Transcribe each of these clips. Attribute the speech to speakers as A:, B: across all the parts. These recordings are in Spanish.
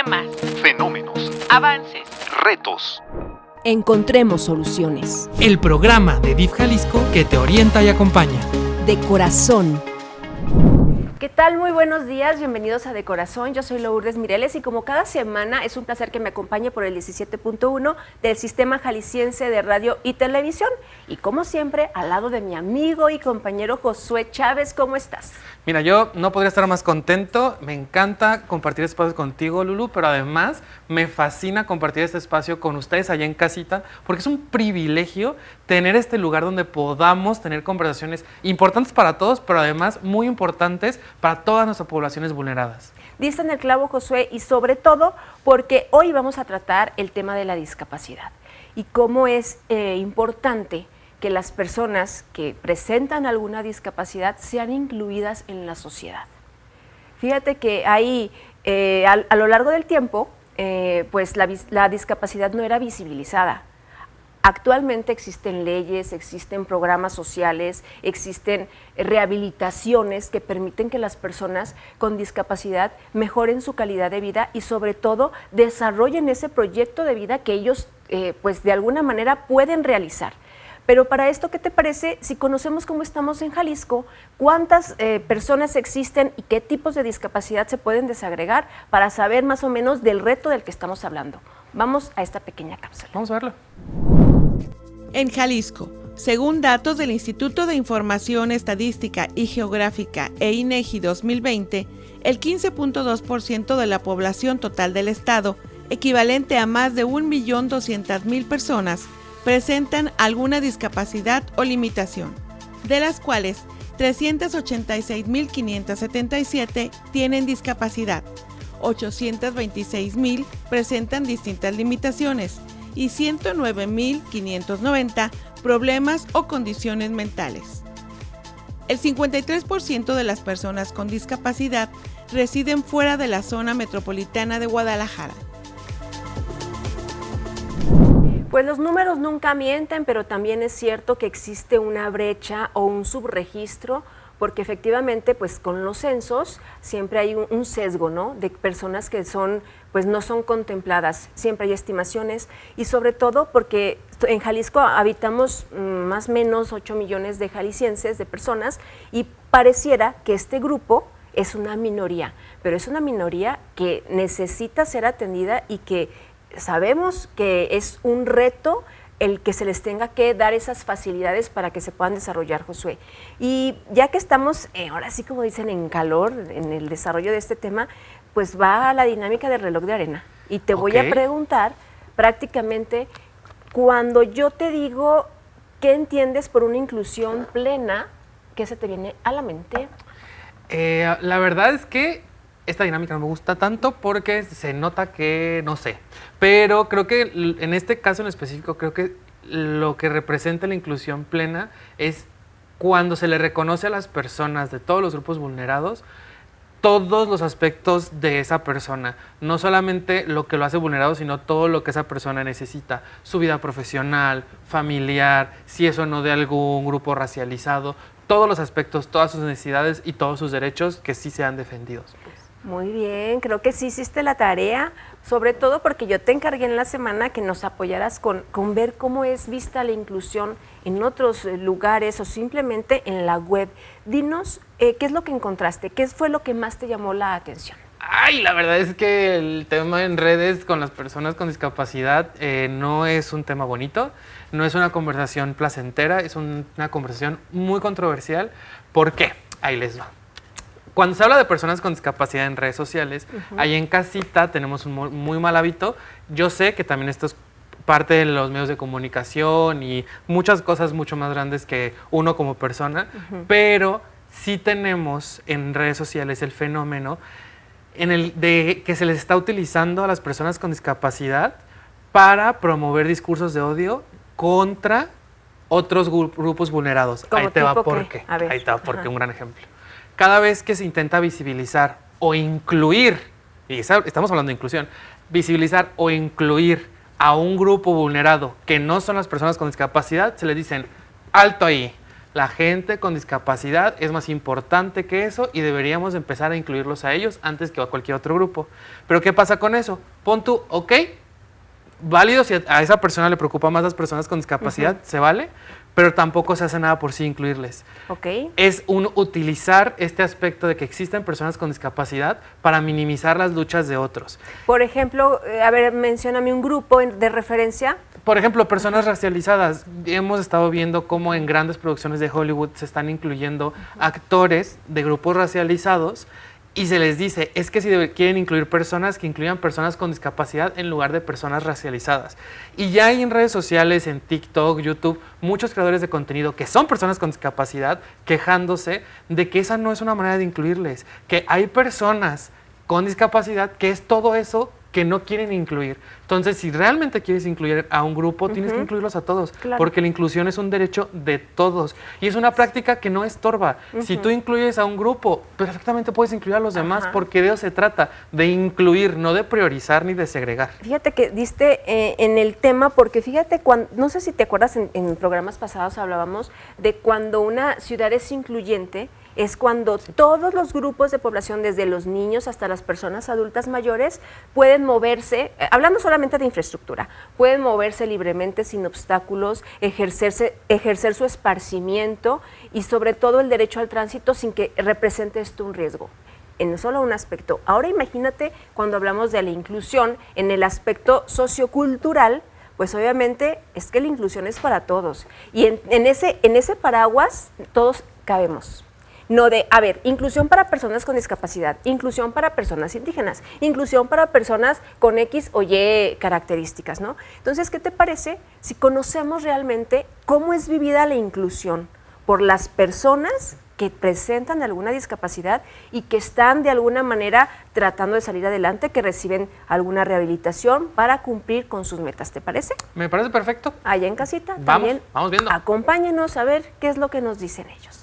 A: Problemas,
B: fenómenos,
A: avances,
B: retos.
C: Encontremos soluciones.
D: El programa de DIF Jalisco que te orienta y acompaña.
C: De corazón.
E: ¿Qué tal? Muy buenos días, bienvenidos a De Corazón, yo soy Lourdes Mireles y como cada semana es un placer que me acompañe por el 17.1 del Sistema Jalisciense de Radio y Televisión y como siempre al lado de mi amigo y compañero Josué Chávez. ¿Cómo estás?
F: Mira, yo no podría estar más contento, me encanta compartir espacios contigo, Lulu, pero además me fascina compartir este espacio con ustedes allá en casita, porque es un privilegio tener este lugar donde podamos tener conversaciones importantes para todos, pero además muy importantes para todas nuestras poblaciones vulneradas.
E: Diste en el clavo, Josué, y sobre todo porque hoy vamos a tratar el tema de la discapacidad y cómo es importante que las personas que presentan alguna discapacidad sean incluidas en la sociedad. Fíjate que ahí, a lo largo del tiempo, pues la discapacidad no era visibilizada. Actualmente existen leyes, existen programas sociales, existen rehabilitaciones que permiten que las personas con discapacidad mejoren su calidad de vida y sobre todo desarrollen ese proyecto de vida que ellos pues de alguna manera pueden realizar. Pero para esto, ¿qué te parece si conocemos cómo estamos en Jalisco, cuántas personas existen y qué tipos de discapacidad se pueden desagregar para saber más o menos del reto del que estamos hablando? Vamos a esta pequeña cápsula.
F: Vamos a verlo.
G: En Jalisco, según datos del Instituto de Información Estadística y Geográfica e INEGI 2020, el 15.2% de la población total del estado, equivalente a más de 1.200.000 personas, presentan alguna discapacidad o limitación, de las cuales 386.577 tienen discapacidad, 826.000 presentan distintas limitaciones y 109.590 problemas o condiciones mentales. El 53% de las personas con discapacidad residen fuera de la zona metropolitana de Guadalajara.
E: Pues los números nunca mienten, pero también es cierto que existe una brecha o un subregistro, porque efectivamente, pues con los censos siempre hay un sesgo, ¿no? De personas que pues no son contempladas, siempre hay estimaciones y sobre todo porque en Jalisco habitamos más o menos 8 millones de jaliscienses, de personas, y pareciera que este grupo es una minoría, pero es una minoría que necesita ser atendida y que sabemos que es un reto el que se les tenga que dar esas facilidades para que se puedan desarrollar, Josué. Y ya que estamos, ahora sí como dicen, en calor, en el desarrollo de este tema, pues va a la dinámica del reloj de arena. Y te voy a preguntar prácticamente, cuando yo te digo, ¿qué entiendes por una inclusión plena? ¿Qué se te viene a la mente?
F: La verdad es que esta dinámica no me gusta tanto porque se nota que no sé, pero creo que en este caso en específico creo que lo que representa la inclusión plena es cuando se le reconoce a las personas de todos los grupos vulnerados todos los aspectos de esa persona, no solamente lo que lo hace vulnerado, sino todo lo que esa persona necesita, su vida profesional, familiar, si es o no de algún grupo racializado, todos los aspectos, todas sus necesidades y todos sus derechos que sí sean defendidos. Pues.
E: Muy bien, creo que sí hiciste la tarea, sobre todo porque yo te encargué en la semana que nos apoyaras con ver cómo es vista la inclusión en otros lugares o simplemente en la web. Dinos, ¿qué es lo que encontraste? ¿Qué fue lo que más te llamó la atención?
F: Ay, la verdad es que el tema en redes con las personas con discapacidad no es un tema bonito, no es una conversación placentera, es una conversación muy controversial. ¿Por qué? Ahí les va. Cuando se habla de personas con discapacidad en redes sociales, ahí en casita tenemos un muy mal hábito. Yo sé que también esto es parte de los medios de comunicación y muchas cosas mucho más grandes que uno como persona, pero sí tenemos en redes sociales el fenómeno en el de que se les está utilizando a las personas con discapacidad para promover discursos de odio contra otros grupos vulnerados. Ahí te va por qué. Ahí te va por qué, un gran ejemplo. Cada vez que se intenta visibilizar o incluir, y estamos hablando de inclusión, visibilizar o incluir a un grupo vulnerado que no son las personas con discapacidad, se les dicen, alto ahí, La gente con discapacidad es más importante que eso y deberíamos empezar a incluirlos a ellos antes que a cualquier otro grupo. Pero ¿qué pasa con eso? Pon tú, ok, válido si a esa persona le preocupa más las personas con discapacidad, se vale, pero tampoco se hace nada por sí incluirles.
E: Ok.
F: Es utilizar este aspecto de que existen personas con discapacidad para minimizar las luchas de otros.
E: Por ejemplo, a ver, mencióname un grupo de referencia.
F: Por ejemplo, personas racializadas. Hemos estado viendo cómo en grandes producciones de Hollywood se están incluyendo actores de grupos racializados y se les dice, es que si quieren incluir personas, que incluyan personas con discapacidad en lugar de personas racializadas. Y ya hay en redes sociales, en TikTok, YouTube, muchos creadores de contenido que son personas con discapacidad quejándose de que esa no es una manera de incluirles, que hay personas con discapacidad que es todo eso que no quieren incluir. Entonces, si realmente quieres incluir a un grupo, tienes que incluirlos a todos, porque la inclusión es un derecho de todos y es una práctica que no estorba. Si tú incluyes a un grupo, perfectamente puedes incluir a los demás, porque de eso se trata, de incluir, no de priorizar ni de segregar.
E: Fíjate que diste en el tema, porque fíjate, no sé si te acuerdas, en programas pasados hablábamos de cuando una ciudad es incluyente, es cuando todos los grupos de población, desde los niños hasta las personas adultas mayores, pueden moverse, hablando solamente de infraestructura, pueden moverse libremente sin obstáculos, ejercer su esparcimiento y sobre todo el derecho al tránsito sin que represente esto un riesgo. En solo un aspecto. Ahora imagínate cuando hablamos de la inclusión en el aspecto sociocultural, pues obviamente es que la inclusión es para todos y en ese paraguas todos cabemos. No de, a ver, inclusión para personas con discapacidad, inclusión para personas indígenas, inclusión para personas con X o Y características, ¿no? Entonces, ¿qué te parece si conocemos realmente cómo es vivida la inclusión por las personas que presentan alguna discapacidad y que están de alguna manera tratando de salir adelante, que reciben alguna rehabilitación para cumplir con sus metas? ¿Te parece?
F: Me parece perfecto.
E: Allá en casita,
F: vamos viendo.
E: Acompáñenos a ver qué es lo que nos dicen ellos.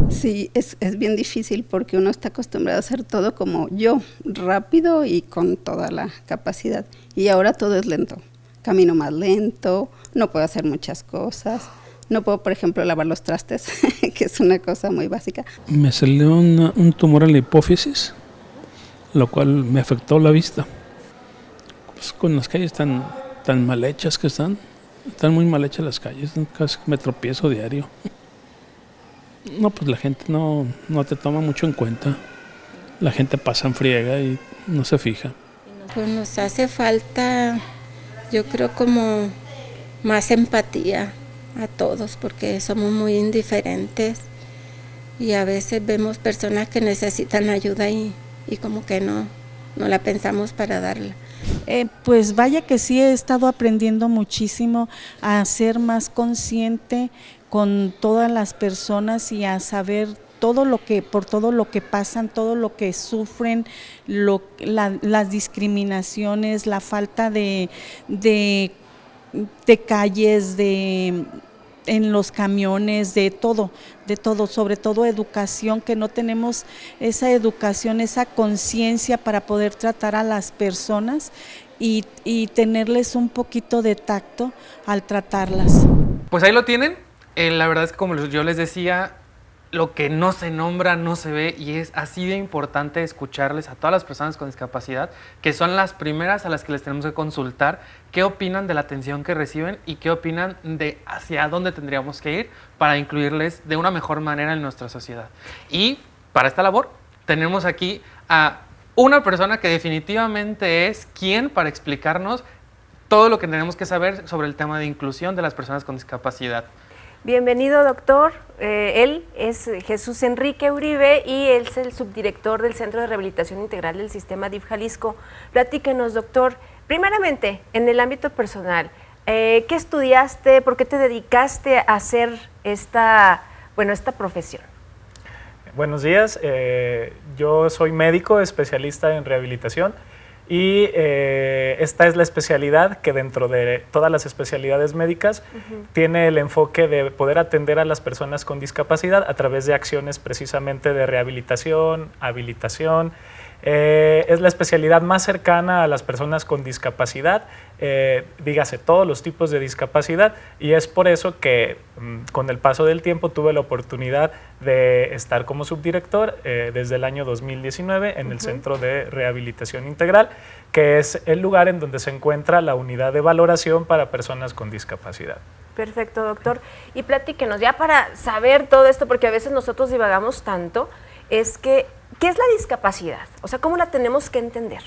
A: Sí, es bien difícil porque uno está acostumbrado a hacer todo como yo, rápido y con toda la capacidad. Y ahora todo es lento. Camino más lento, no puedo hacer muchas cosas. No puedo, por ejemplo, lavar los trastes, que es una cosa muy básica.
H: Me salió un tumor en la hipófisis, lo cual me afectó la vista. Pues con las calles tan mal hechas que están muy mal hechas las calles, casi me tropiezo diario. No, pues la gente no te toma mucho en cuenta. La gente pasa en friega y no se fija.
I: Pues nos hace falta, yo creo, como más empatía a todos, porque somos muy indiferentes y a veces vemos personas que necesitan ayuda y como que no la pensamos para darla.
J: Pues vaya que sí, he estado aprendiendo muchísimo a ser más consciente con todas las personas y a saber por todo lo que pasan, todo lo que sufren, las discriminaciones, la falta de calles, en los camiones, de todo, sobre todo educación, que no tenemos esa educación, esa conciencia para poder tratar a las personas y tenerles un poquito de tacto al tratarlas.
F: Pues ahí lo tienen. La verdad es que, como yo les decía, lo que no se nombra no se ve, y es así de importante escucharles a todas las personas con discapacidad, que son las primeras a las que les tenemos que consultar qué opinan de la atención que reciben y qué opinan de hacia dónde tendríamos que ir para incluirles de una mejor manera en nuestra sociedad. Y para esta labor tenemos aquí a una persona que definitivamente es quien para explicarnos todo lo que tenemos que saber sobre el tema de inclusión de las personas con discapacidad.
E: Bienvenido, doctor. Él es Jesús Enrique Uribe y él es el subdirector del Centro de Rehabilitación Integral del Sistema DIF Jalisco. Platíquenos, doctor, primeramente, en el ámbito personal, ¿qué estudiaste? ¿Por qué te dedicaste a hacer esta profesión?
K: Buenos días, yo soy médico especialista en rehabilitación. Y esta es la especialidad que dentro de todas las especialidades médicas tiene el enfoque de poder atender a las personas con discapacidad a través de acciones precisamente de rehabilitación, habilitación, Es la especialidad más cercana a las personas con discapacidad, dígase todos los tipos de discapacidad, y es por eso que con el paso del tiempo tuve la oportunidad de estar como subdirector desde el año 2019 en el Centro de Rehabilitación Integral, que es el lugar en donde se encuentra la unidad de valoración para personas con discapacidad.
E: Perfecto, doctor. Y platíquenos, ya para saber todo esto, porque a veces nosotros divagamos tanto, es que, ¿qué es la discapacidad? O sea, ¿cómo la tenemos que entender?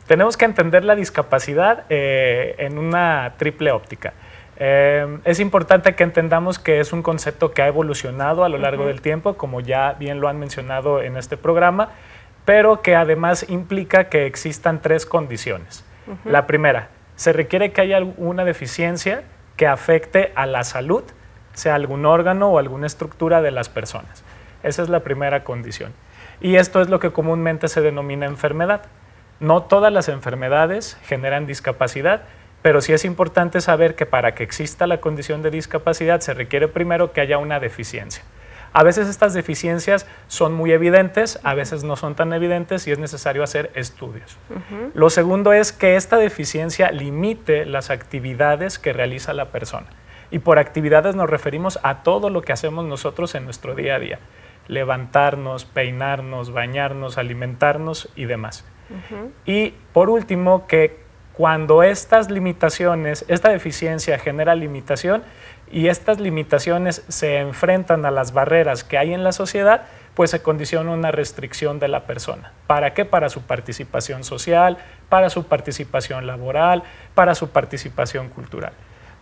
K: Tenemos que entender la discapacidad en una triple óptica. Es importante que entendamos que es un concepto que ha evolucionado a lo largo del tiempo, como ya bien lo han mencionado en este programa, pero que además implica que existan 3 condiciones. La primera, se requiere que haya alguna deficiencia que afecte a la salud, sea algún órgano o alguna estructura de las personas. Esa es la primera condición. Y esto es lo que comúnmente se denomina enfermedad. No todas las enfermedades generan discapacidad, pero sí es importante saber que para que exista la condición de discapacidad se requiere primero que haya una deficiencia. A veces estas deficiencias son muy evidentes, a veces no son tan evidentes y es necesario hacer estudios. Lo segundo es que esta deficiencia limite las actividades que realiza la persona. Y por actividades nos referimos a todo lo que hacemos nosotros en nuestro día a día. Levantarnos, peinarnos, bañarnos, alimentarnos y demás. Y por último, que cuando estas limitaciones, esta deficiencia genera limitación y estas limitaciones se enfrentan a las barreras que hay en la sociedad, pues se condiciona una restricción de la persona. ¿Para qué? Para su participación social, para su participación laboral, para su participación cultural.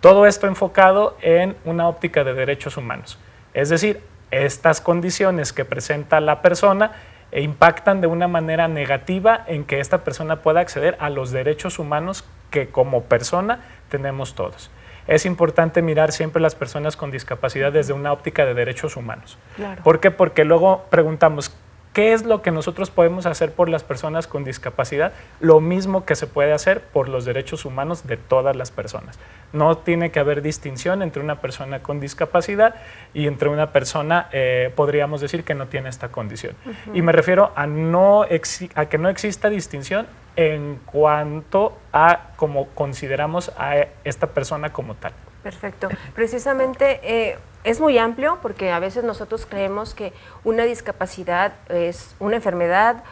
K: Todo esto enfocado en una óptica de derechos humanos. Es decir, estas condiciones que presenta la persona impactan de una manera negativa en que esta persona pueda acceder a los derechos humanos que como persona tenemos todos. Es importante mirar siempre a las personas con discapacidad desde una óptica de derechos humanos.
E: Claro.
K: ¿Por qué? Porque luego preguntamos, ¿qué es lo que nosotros podemos hacer por las personas con discapacidad? Lo mismo que se puede hacer por los derechos humanos de todas las personas. No tiene que haber distinción entre una persona con discapacidad y entre una persona, podríamos decir, que no tiene esta condición. Y me refiero a que no exista distinción en cuanto a cómo consideramos a esta persona como tal.
E: Perfecto. Precisamente es muy amplio porque a veces nosotros creemos que una discapacidad es una enfermedad,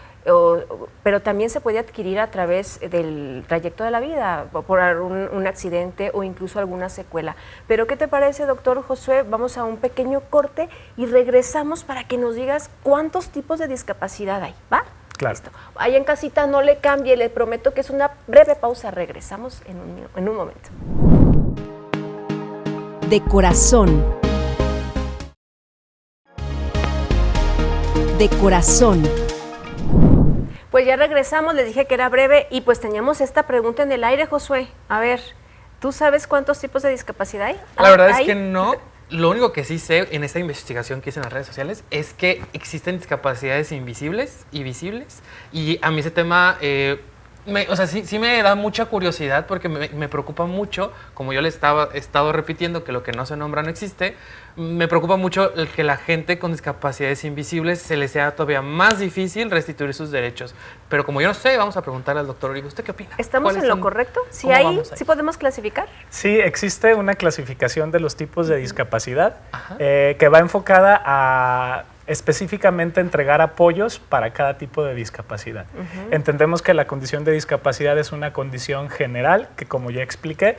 E: pero también se puede adquirir a través del trayecto de la vida, por un accidente o incluso alguna secuela. Pero ¿qué te parece, doctor Josué? Vamos a un pequeño corte y regresamos para que nos digas cuántos tipos de discapacidad hay, ¿va?
K: Claro.
E: Listo. Ahí en casita no le cambie, le prometo que es una breve pausa. Regresamos en un momento.
C: De corazón. De corazón.
E: Pues ya regresamos, les dije que era breve y pues teníamos esta pregunta en el aire, Josué. A ver, ¿tú sabes cuántos tipos de discapacidad hay?
F: La verdad es que no. Lo único que sí sé en esta investigación que hice en las redes sociales es que existen discapacidades invisibles y visibles. Y a mí ese tema, sí me da mucha curiosidad porque me preocupa mucho, como yo le he estado repitiendo que lo que no se nombra no existe, me preocupa mucho el que la gente con discapacidades invisibles se les sea todavía más difícil restituir sus derechos. Pero como yo no sé, vamos a preguntarle al doctor Oribe, ¿usted qué opina?
E: ¿Estamos en lo correcto? ¿Sí podemos clasificar?
K: Sí, existe una clasificación de los tipos de discapacidad que va enfocada a específicamente entregar apoyos para cada tipo de discapacidad. Entendemos que la condición de discapacidad es una condición general que, como ya expliqué,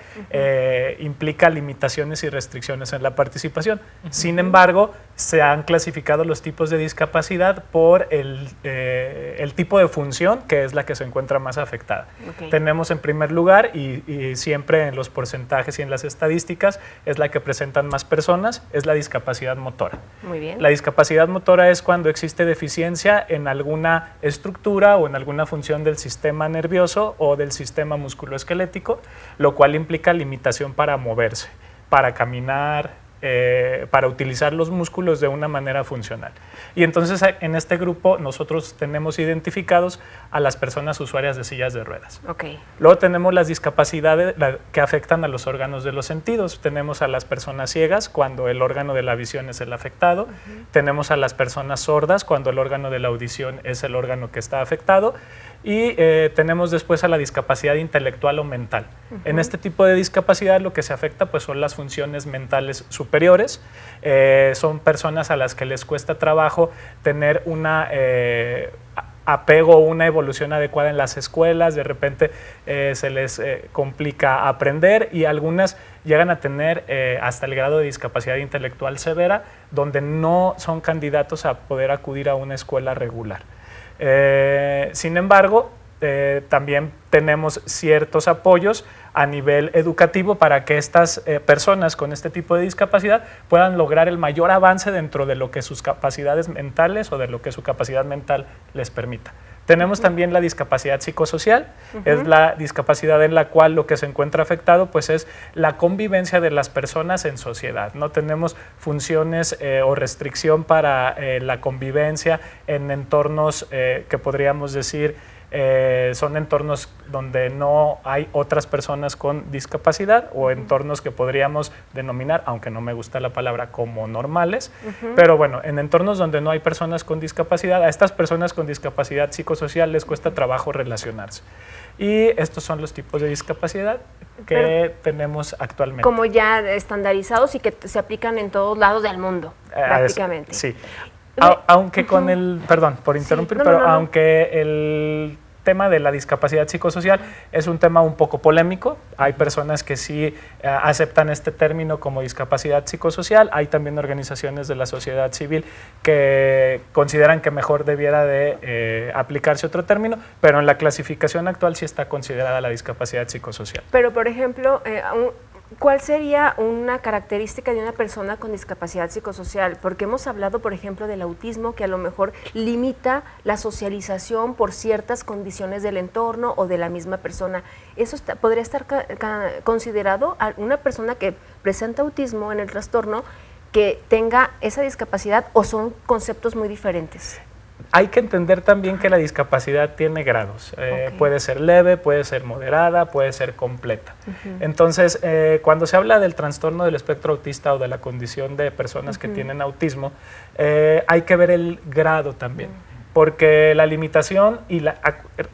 K: implica limitaciones y restricciones en la participación. Sin embargo, se han clasificado los tipos de discapacidad por el tipo de función que es la que se encuentra más afectada. Tenemos en primer lugar, y siempre en los porcentajes y en las estadísticas, es la que presentan más personas, es la discapacidad motora.
E: Muy bien.
K: La discapacidad motora es cuando existe deficiencia en alguna estructura o en alguna función del sistema nervioso o del sistema musculoesquelético, lo cual implica limitación para moverse, para caminar, para utilizar los músculos de una manera funcional. Y entonces en este grupo nosotros tenemos identificados a las personas usuarias de sillas de ruedas.
E: Okay.
K: Luego tenemos las discapacidades que afectan a los órganos de los sentidos. Tenemos a las personas ciegas cuando el órgano de la visión es el afectado. Tenemos a las personas sordas cuando el órgano de la audición es el órgano que está afectado. Y tenemos después a la discapacidad intelectual o mental. En este tipo de discapacidad lo que se afecta pues, son las funciones mentales superiores. Son personas a las que les cuesta trabajo tener una apego o una evolución adecuada en las escuelas, de repente se les complica aprender y algunas llegan a tener hasta el grado de discapacidad intelectual severa, donde no son candidatos a poder acudir a una escuela regular. Sin embargo, también tenemos ciertos apoyos a nivel educativo para que estas personas con este tipo de discapacidad puedan lograr el mayor avance dentro de lo que sus capacidades mentales o de lo que su capacidad mental les permita. Tenemos también la discapacidad psicosocial, es la discapacidad en la cual lo que se encuentra afectado pues es la convivencia de las personas en sociedad. No tenemos funciones o restricción para la convivencia en entornos que podríamos decir son entornos donde no hay otras personas con discapacidad o entornos que podríamos denominar, aunque no me gusta la palabra, como normales, pero bueno, en entornos donde no hay personas con discapacidad, a estas personas con discapacidad psicosocial les cuesta trabajo relacionarse. Y estos son los tipos de discapacidad que tenemos actualmente.
E: Como ya estandarizados y que se aplican en todos lados del mundo, prácticamente.
K: Sí. Aunque con el, perdón por interrumpir, aunque el tema de la discapacidad psicosocial es un tema un poco polémico, hay personas que sí aceptan este término como discapacidad psicosocial, hay también organizaciones de la sociedad civil que consideran que mejor debiera de aplicarse otro término, pero en la clasificación actual sí está considerada la discapacidad psicosocial.
E: Pero por ejemplo, ¿cuál sería una característica de una persona con discapacidad psicosocial? Porque hemos hablado, por ejemplo, del autismo, que a lo mejor limita la socialización por ciertas condiciones del entorno o de la misma persona. ¿Eso podría estar considerado a una persona que presenta autismo en el trastorno que tenga esa discapacidad o son conceptos muy diferentes?
K: Hay que entender también que la discapacidad tiene grados. Puede ser leve, puede ser moderada, puede ser completa. Entonces, cuando se habla del trastorno del espectro autista o de la condición de personas que tienen autismo, hay que ver el grado también. Porque la limitación,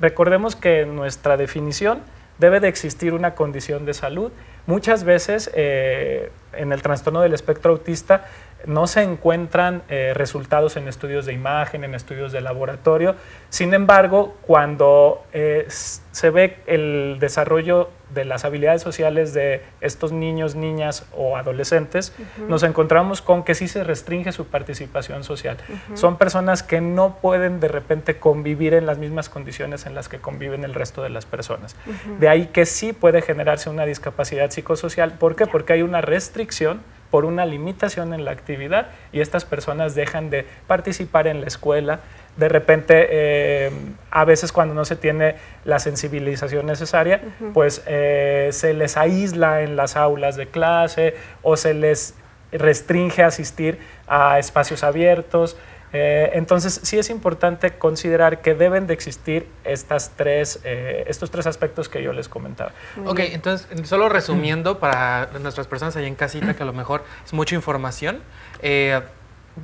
K: recordemos que en nuestra definición debe de existir una condición de salud. Muchas veces en el trastorno del espectro autista no se encuentran resultados en estudios de imagen, en estudios de laboratorio. Sin embargo, cuando se ve el desarrollo de las habilidades sociales de estos niños, niñas o adolescentes, nos encontramos con que sí se restringe su participación social. Son personas que no pueden de repente convivir en las mismas condiciones en las que conviven el resto de las personas. De ahí que sí puede generarse una discapacidad psicosocial. ¿Por qué? Porque hay una restricción por una limitación en la actividad y estas personas dejan de participar en la escuela. De repente, a veces cuando no se tiene la sensibilización necesaria, pues se les aísla en las aulas de clase o se les restringe asistir a espacios abiertos. Entonces, sí es importante considerar que deben de existir estos tres aspectos que yo les comentaba.
F: Ok, entonces, solo resumiendo para nuestras personas ahí en casita, que a lo mejor es mucha información,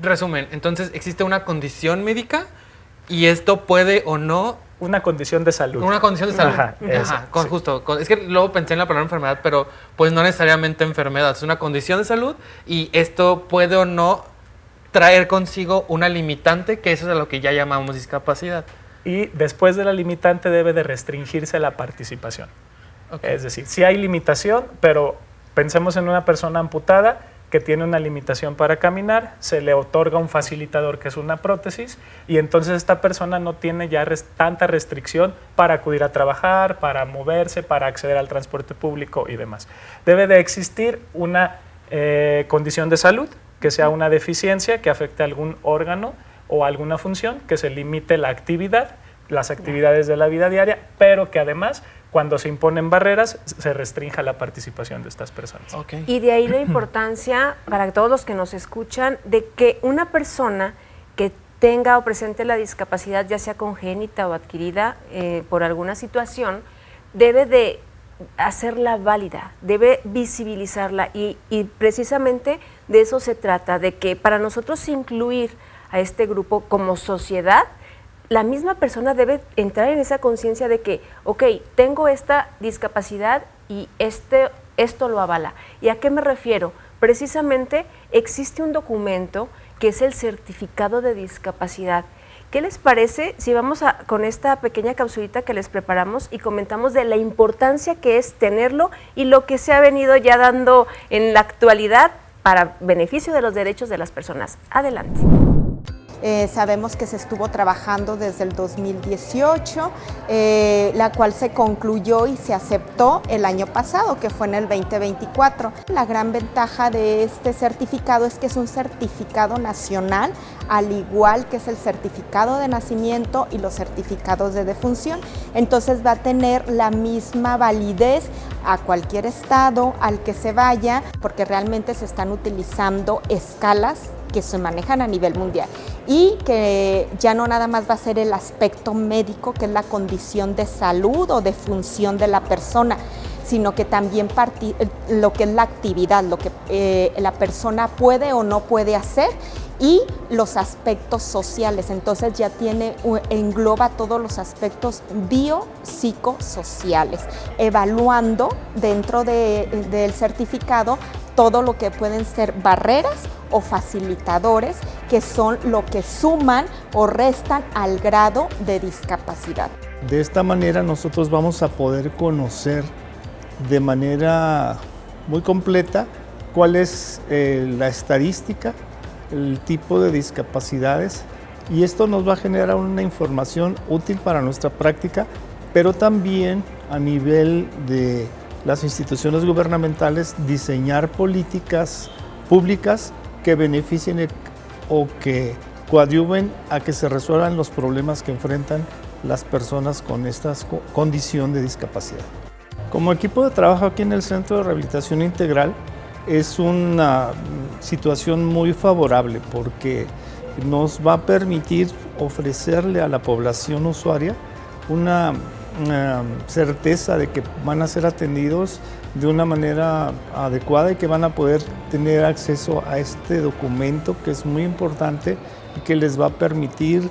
F: resumen, entonces existe una condición médica y esto puede o no...
K: Una condición de salud.
F: Una condición de salud.
K: Ajá, sí.
F: Justo. Es que luego pensé en la palabra enfermedad, pero pues no necesariamente enfermedad, es una condición de salud y esto puede o no traer consigo una limitante, que eso es a lo que ya llamamos discapacidad.
K: Y después de la limitante debe de restringirse la participación. Okay. Es decir, sí hay limitación, pero pensemos en una persona amputada que tiene una limitación para caminar, se le otorga un facilitador que es una prótesis y entonces esta persona no tiene ya tanta restricción para acudir a trabajar, para moverse, para acceder al transporte público y demás. Debe de existir una condición de salud, que sea una deficiencia que afecte a algún órgano o alguna función, que se limite la actividad, las actividades de la vida diaria, pero que además, cuando se imponen barreras, se restrinja la participación de estas personas.
F: Okay.
E: Y de ahí la importancia, para todos los que nos escuchan, de que una persona que tenga o presente la discapacidad, ya sea congénita o adquirida por alguna situación, debe de hacerla válida, debe visibilizarla y precisamente de eso se trata, de que para nosotros incluir a este grupo como sociedad, la misma persona debe entrar en esa conciencia de que, ok, tengo esta discapacidad y esto lo avala. ¿Y a qué me refiero? Precisamente existe un documento que es el certificado de discapacidad. ¿Qué les parece si vamos con esta pequeña capsulita que les preparamos y comentamos de la importancia que es tenerlo y lo que se ha venido ya dando en la actualidad para beneficio de los derechos de las personas? Adelante.
L: Sabemos que se estuvo trabajando desde el 2018, la cual se concluyó y se aceptó el año pasado, que fue en el 2024. La gran ventaja de este certificado es que es un certificado nacional, al igual que es el certificado de nacimiento y los certificados de defunción. Entonces va a tener la misma validez a cualquier estado al que se vaya, porque realmente se están utilizando escalas que se manejan a nivel mundial y que ya no nada más va a ser el aspecto médico, que es la condición de salud o de función de la persona, sino que también lo que es la actividad, lo que la persona puede o no puede hacer y los aspectos sociales. Entonces ya engloba todos los aspectos biopsicosociales, evaluando dentro del certificado todo lo que pueden ser barreras o facilitadores, que son lo que suman o restan al grado de discapacidad.
M: De esta manera nosotros vamos a poder conocer de manera muy completa cuál es la estadística, el tipo de discapacidades, y esto nos va a generar una información útil para nuestra práctica, pero también a nivel de las instituciones gubernamentales diseñar políticas públicas que beneficien o que coadyuven a que se resuelvan los problemas que enfrentan las personas con esta condición de discapacidad. Como equipo de trabajo aquí en el Centro de Rehabilitación Integral es una situación muy favorable porque nos va a permitir ofrecerle a la población usuaria una certeza de que van a ser atendidos de una manera adecuada y que van a poder tener acceso a este documento que es muy importante y que les va a permitir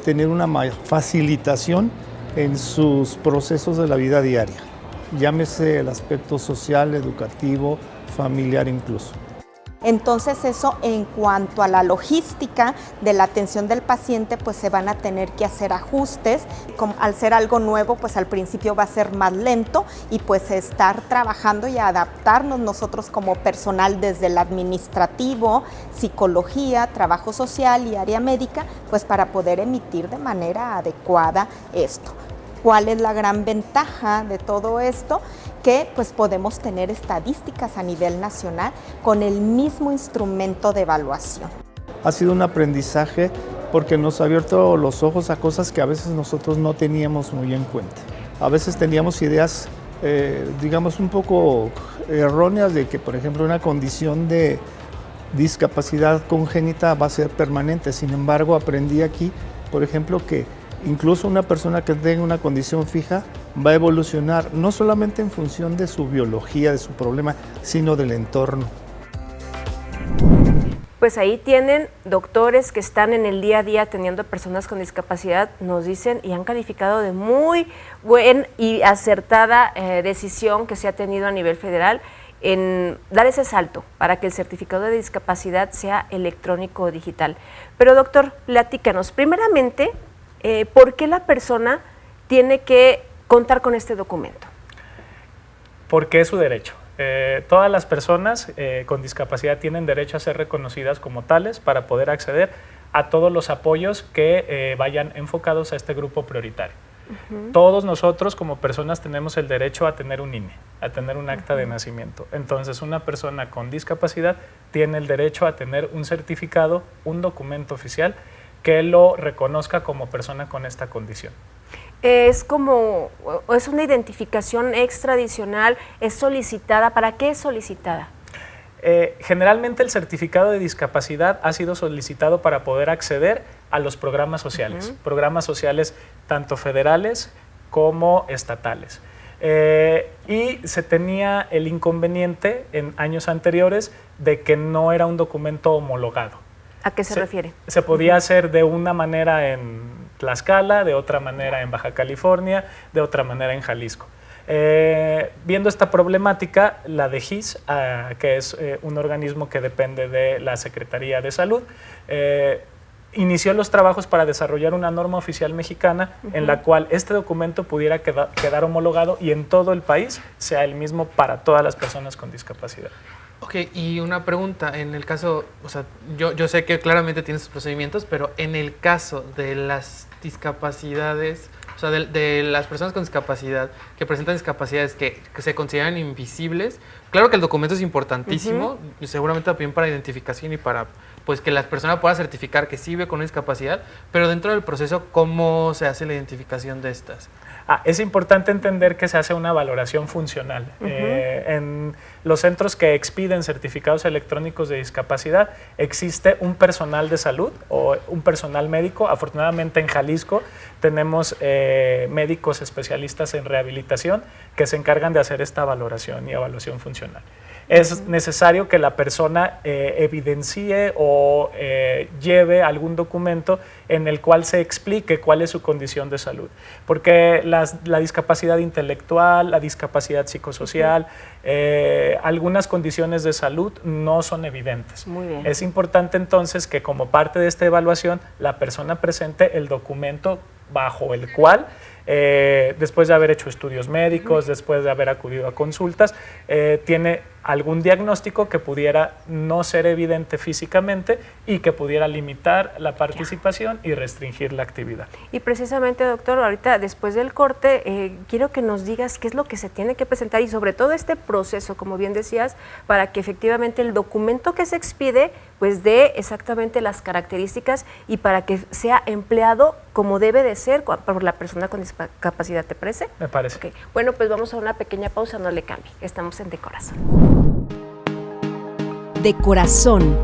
M: tener una facilitación en sus procesos de la vida diaria, llámese el aspecto social, educativo, familiar incluso.
L: Entonces eso, en cuanto a la logística de la atención del paciente, pues se van a tener que hacer ajustes. Al ser algo nuevo, pues al principio va a ser más lento y pues estar trabajando y adaptarnos nosotros como personal desde el administrativo, psicología, trabajo social y área médica, pues para poder emitir de manera adecuada esto. ¿Cuál es la gran ventaja de todo esto? Que pues podemos tener estadísticas a nivel nacional con el mismo instrumento de evaluación.
M: Ha sido un aprendizaje porque nos ha abierto los ojos a cosas que a veces nosotros no teníamos muy en cuenta. A veces teníamos ideas, digamos, un poco erróneas de que, por ejemplo, una condición de discapacidad congénita va a ser permanente. Sin embargo, aprendí aquí, por ejemplo, que incluso una persona que tenga una condición fija va a evolucionar, no solamente en función de su biología, de su problema, sino del entorno.
E: Pues ahí tienen doctores que están en el día a día atendiendo a personas con discapacidad, nos dicen, y han calificado de muy buena y acertada decisión que se ha tenido a nivel federal en dar ese salto para que el certificado de discapacidad sea electrónico o digital. Pero doctor, platícanos, primeramente, ¿por qué la persona tiene que contar con este documento?
K: Porque es su derecho. Todas las personas con discapacidad tienen derecho a ser reconocidas como tales para poder acceder a todos los apoyos que vayan enfocados a este grupo prioritario. Todos nosotros como personas tenemos el derecho a tener un INE, a tener un acta de nacimiento. Entonces una persona con discapacidad tiene el derecho a tener un certificado, un documento oficial que lo reconozca como persona con esta condición.
E: Es una identificación extra adicional, es solicitada. ¿Para qué es solicitada?
K: Generalmente el certificado de discapacidad ha sido solicitado para poder acceder a los programas sociales, programas sociales tanto federales como estatales. Y se tenía el inconveniente en años anteriores de que no era un documento homologado.
E: ¿A qué se refiere?
K: Se podía hacer de una manera en Tlaxcala, de otra manera en Baja California, de otra manera en Jalisco. Viendo esta problemática, la DEGIS, que es un organismo que depende de la Secretaría de Salud, inició los trabajos para desarrollar una norma oficial mexicana en la cual este documento pudiera quedar homologado y en todo el país sea el mismo para todas las personas con discapacidad.
F: Ok, y una pregunta, en el caso, o sea, yo sé que claramente tienes sus procedimientos, pero en el caso de las discapacidades, o sea, de las personas con discapacidad, que presentan discapacidades que se consideran invisibles, claro que el documento es importantísimo, seguramente también para identificación y para pues que la persona pueda certificar que sí vive con una discapacidad, pero dentro del proceso, ¿cómo se hace la identificación de estas?
K: Es importante entender que se hace una valoración funcional. En los centros que expiden certificados electrónicos de discapacidad existe un personal de salud o un personal médico. Afortunadamente en Jalisco tenemos médicos especialistas en rehabilitación que se encargan de hacer esta valoración y evaluación funcional. Es necesario que la persona evidencie o lleve algún documento en el cual se explique cuál es su condición de salud, porque la discapacidad intelectual, la discapacidad psicosocial, algunas condiciones de salud no son evidentes.
E: Muy bien.
K: Es importante entonces que como parte de esta evaluación la persona presente el documento bajo el cual, después de haber hecho estudios médicos, después de haber acudido a consultas, tiene algún diagnóstico que pudiera no ser evidente físicamente y que pudiera limitar la participación y restringir la actividad.
E: Y precisamente, doctor, ahorita después del corte, quiero que nos digas qué es lo que se tiene que presentar y sobre todo este proceso, como bien decías, para que efectivamente el documento que se expide pues dé exactamente las características y para que sea empleado como debe de ser por la persona con discapacidad. ¿Te parece?
K: Me parece.
E: Okay. Bueno, pues vamos a una pequeña pausa, no le cambie. Estamos en De Corazón.
C: De Corazón.